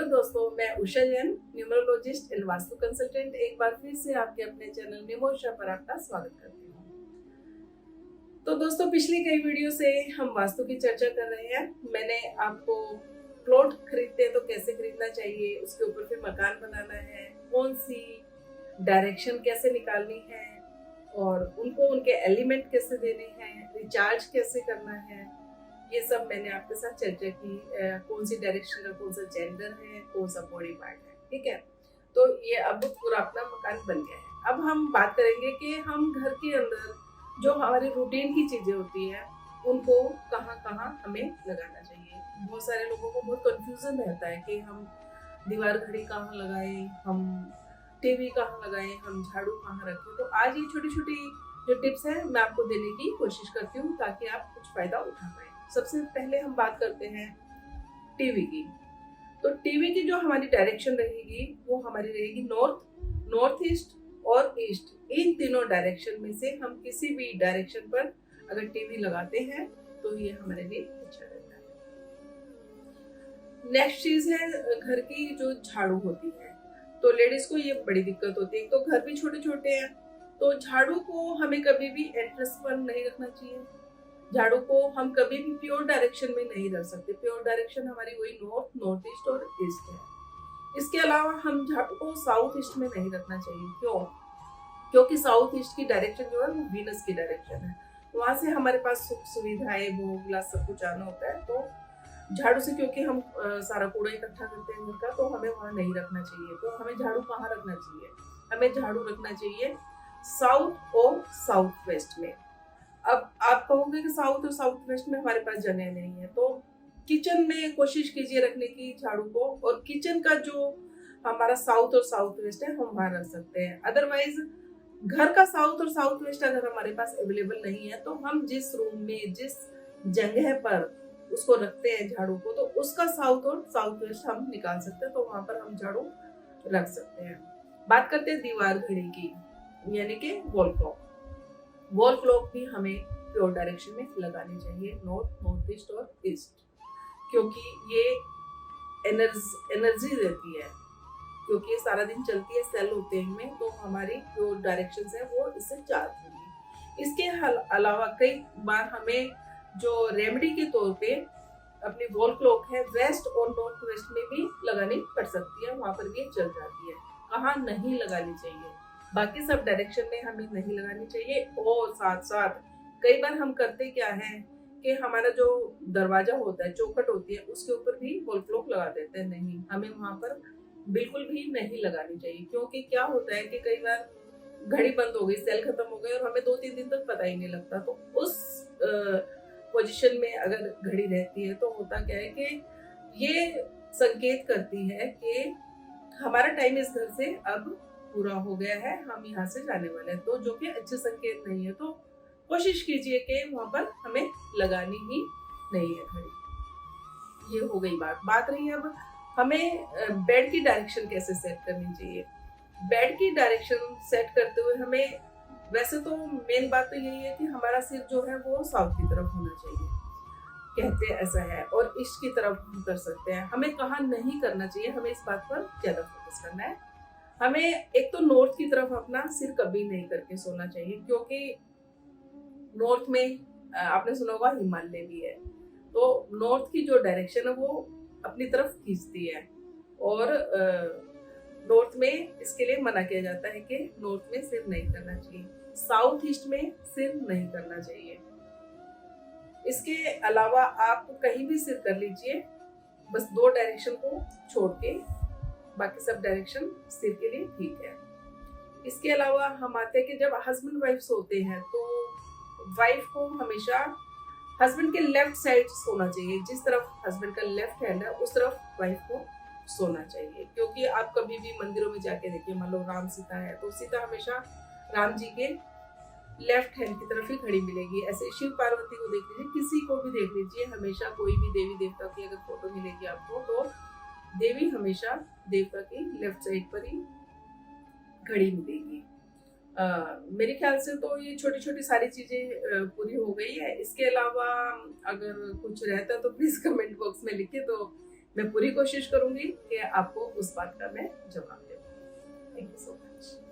दोस्तों, मैं Usha Jain, numerologist and vastu consultant, एक बार फिर से आपके अपने चैनल न्यूमोशा पर आपका स्वागत करती हूँ। तो दोस्तों, पिछली कई वीडियो से हम वास्तु की चर्चा कर रहे हैं। मैंने आपको प्लॉट खरीदते हैं तो कैसे खरीदना चाहिए, उसके ऊपर फिर मकान बनाना है, कौन सी डायरेक्शन कैसे निकालनी है और उनको उनके एलिमेंट कैसे देने हैं, रिचार्ज कैसे करना है, ये सब मैंने आपके साथ चर्चा की। कौन सी डायरेक्शन का कौन सा जेंडर है, कौन सा बॉडी पार्ट है, ठीक है। तो ये अब पूरा अपना मकान बन गया है। अब हम बात करेंगे कि हम घर के अंदर जो हमारी रूटीन की चीजें होती है उनको कहाँ कहाँ हमें लगाना चाहिए। बहुत सारे लोगों को बहुत कंफ्यूजन रहता है कि हम दीवार घड़ी कहाँ लगाएं, हम टीवी कहाँ लगाएं, हम झाड़ू कहाँ रखें। तो आज ये छोटी छोटी जो टिप्स है मैं आपको देने की कोशिश करती हूँ ताकि आप कुछ फायदा उठा पाए। सबसे पहले हम बात करते हैं टीवी की। तो टीवी की जो हमारी डायरेक्शन रहेगी वो हमारी रहेगी नॉर्थ, नॉर्थ ईस्ट और ईस्ट। इन तीनों डायरेक्शन में से हम किसी भी डायरेक्शन पर अगर टीवी लगाते हैं तो ये हमारे लिए अच्छा रहता है। नेक्स्ट चीज है घर की जो झाड़ू होती है। तो लेडीज को ये बड़ी दिक्कत होती है, तो घर भी छोटे छोटे हैं तो झाड़ू को हमें कभी भी एंट्रेंस पर नहीं रखना चाहिए। झाड़ू को हम कभी भी प्योर डायरेक्शन में नहीं रख सकते। प्योर डायरेक्शन हमारी वही नॉर्थ, नॉर्थ ईस्ट और ईस्ट है। इसके अलावा हम झाड़ू को साउथ ईस्ट में नहीं रखना चाहिए। क्यों? क्योंकि साउथ ईस्ट की डायरेक्शन जो है वो वीनस की डायरेक्शन है। वहां से हमारे पास सुख सुविधाएं, भोग विलास सब कुछ आना होता है। तो झाड़ू से क्योंकि हम सारा कूड़ा इकट्ठा करते हैं घर का, तो हमें वहां नहीं रखना चाहिए। तो हमें झाड़ू कहाँ रखना चाहिए? हमें झाड़ू रखना चाहिए साउथ और साउथ वेस्ट में। अब आप कहोगे कि साउथ और साउथ वेस्ट में हमारे पास जगह नहीं है, तो किचन में कोशिश कीजिए रखने की झाड़ू को, और किचन का जो हमारा साउथ और साउथ वेस्ट है हम वहां रख सकते हैं। अदरवाइज घर का साउथ और साउथ वेस्ट अगर हमारे पास अवेलेबल नहीं है तो हम जिस रूम में जिस जगह पर उसको रखते हैं झाड़ू को, तो उसका साउथ और साउथ वेस्ट हम निकाल सकते हैं, तो वहां पर हम झाड़ू रख सकते हैं। बात करते हैं दीवार घड़ी की, यानी कि वॉल क्लॉक। वॉल क्लॉक भी हमें प्योर डायरेक्शन में लगानी चाहिए, नॉर्थ, नॉर्थ ईस्ट और ईस्ट, क्योंकि ये एनर्जी देती है। क्योंकि सारा दिन चलती है, सेल होते हैं इनमें, तो हमारी जो डायरेक्शंस है वो इससे चार्ज होंगी। इसके अलावा कई बार हमें जो रेमेडी के तौर पे अपनी वॉल क्लॉक है वेस्ट और नॉर्थ वेस्ट में भी लगानी पड़ सकती है, वहां पर भी चल जाती है। कहाँ नहीं लगानी चाहिए? बाकी सब डायरेक्शन में हमें नहीं लगानी चाहिए। और साथ साथ कई बार हम करते क्या है कि हमारा जो दरवाजा होता है, चौखट होती है, उसके ऊपर भी वॉल क्लॉक लगा देते हैं। नहीं, हमें वहां पर बिल्कुल भी नहीं लगानी चाहिए। क्योंकि क्या होता है कि कई बार घड़ी बंद हो गई, सेल खत्म हो गई और हमें 2-3 दिन तक पता ही नहीं लगता। तो उस पोजीशन में अगर घड़ी रहती है तो होता क्या है कि ये संकेत करती है कि हमारा टाइम इस घर से अब पूरा हो गया है, हम यहाँ से जाने वाले हैं। तो जो कि अच्छे संकेत नहीं है, तो कोशिश कीजिए कि वहां पर हमें लगानी ही नहीं है घड़ी। ये हो गई बात रही अब हमें बेड की डायरेक्शन कैसे सेट करनी चाहिए। बेड की डायरेक्शन सेट करते हुए हमें, वैसे तो मेन बात तो यही है कि हमारा सिर जो है वो साउथ की तरफ होना चाहिए, कहते हैं ऐसा है, और ईस्ट की तरफ हम कर सकते हैं। हमें कहाँ नहीं करना चाहिए, हमें इस बात पर ज्यादा फोकस करना है। हमें एक तो नॉर्थ की तरफ अपना सिर कभी नहीं करके सोना चाहिए, क्योंकि नॉर्थ में आपने सुना होगा हिमालय भी है, तो नॉर्थ की जो डायरेक्शन है वो अपनी तरफ खींचती है, और नॉर्थ में इसके लिए मना किया जाता है कि नॉर्थ में सिर नहीं करना चाहिए, साउथ ईस्ट में सिर नहीं करना चाहिए। इसके अलावा आप कहीं भी सिर कर लीजिए, बस 2 डायरेक्शन को छोड़ के, बाकी सब डायरेक्शन सिर के लिए ठीक है। इसके अलावा हम आते हैं कि जब हस्बैंड वाइफ सोते हैं तो वाइफ को हमेशा हस्बैंड के लेफ्ट साइड सोना चाहिए। जिस तरफ हस्बैंड का लेफ्ट हैंड है उस तरफ वाइफ को सोना चाहिए। क्योंकि आप कभी भी मंदिरों में जाके देखिए, मान लो राम सीता है तो सीता हमेशा राम जी के लेफ्ट हैंड की तरफ ही खड़ी मिलेगी। ऐसे शिव पार्वती को देख लीजिए, किसी को भी देख लीजिए, हमेशा कोई भी देवी देवता की अगर फोटो मिलेगी आपको तो देवी हमेशा देवता की लेफ्ट साइड पर ही खड़ी मिलेगी। मेरे ख्याल से तो ये छोटी छोटी सारी चीजें पूरी हो गई है। इसके अलावा अगर कुछ रहता है तो प्लीज कमेंट बॉक्स में लिखिए, तो मैं पूरी कोशिश करूंगी कि आपको उस बात का मैं जवाब दे। Thank you so much.